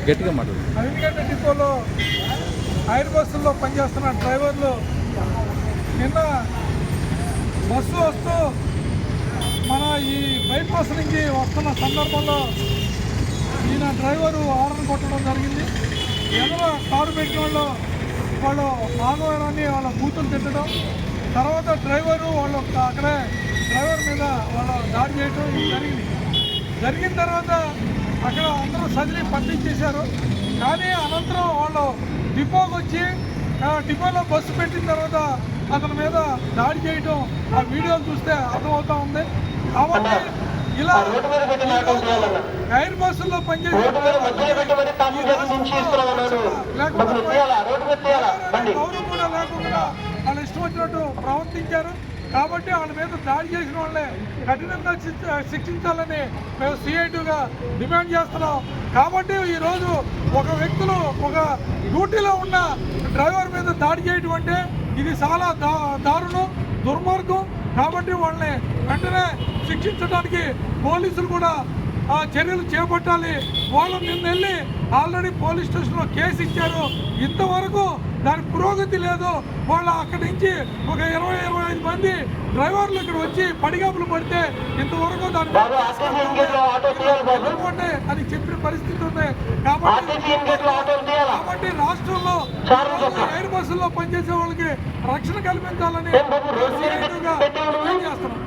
గట్టిగా మాట్లాడు. అవినిగడ్డ డిపోలో ఐర్ బస్సుల్లో పనిచేస్తున్న డ్రైవర్లు నిన్న బస్సు వస్తూ మన ఈ బైపాస్ నుంచి వస్తున్న సందర్భంలో ఈయన డ్రైవరు హారన్ కొట్టడం జరిగింది. ఎదురు కారు పెట్టిన వాళ్ళు ఆగవారని వాళ్ళ బూతులు తిట్టడం, తర్వాత డ్రైవరు వాళ్ళు అక్కడే డ్రైవర్ మీద వాళ్ళు దాడి చేయడం జరిగిన తర్వాత అక్కడ అందరూ సదిలి పంపించేశారు. కానీ అనంతరం వాళ్ళు డిపోకి వచ్చి డిపోలో బస్సు పెట్టిన తర్వాత అతని మీద దాడి చేయడం ఆ వీడియోలు చూస్తే అర్థమవుతా ఉంది. కాబట్టి ఇలా ఎయిర్ బస్సుల్లో పనిచేసే గౌరవం కూడా లేకుండా వాళ్ళు ఇష్టం వచ్చినట్టు ప్రవర్తించారు. కాబట్టి వాళ్ళ మీద దాడి చేసిన వాళ్ళే కఠినంగా శిక్షించాలని మేము సిఐటిగా డిమాండ్ చేస్తున్నాం. కాబట్టి ఈరోజు ఒక వ్యక్తులు ఒక డ్యూటీలో ఉన్న డ్రైవర్ మీద దాడి చేయడం అంటే ఇది చాలా దారుణం, దుర్మార్గం. కాబట్టి వాళ్ళని వెంటనే శిక్షించడానికి పోలీసులు కూడా చర్యలు చేపట్టాలి. వాళ్ళు నిన్న వెళ్ళి ఆల్రెడీ పోలీస్ స్టేషన్లో కేసు ఇచ్చారు. ఇంతవరకు దాని పురోగతి లేదు. వాళ్ళు అక్కడి నుంచి ఒక 20-25 మంది డ్రైవర్లు ఇక్కడ వచ్చి పడిగాపులు పడితే ఇంతవరకు దాని అని చెప్పిన పరిస్థితి ఉంది. కాబట్టి రాష్ట్రంలో ఎయిర్ బస్సుల్లో పనిచేసే వాళ్ళకి రక్షణ కల్పించాలని చేస్తున్నాం.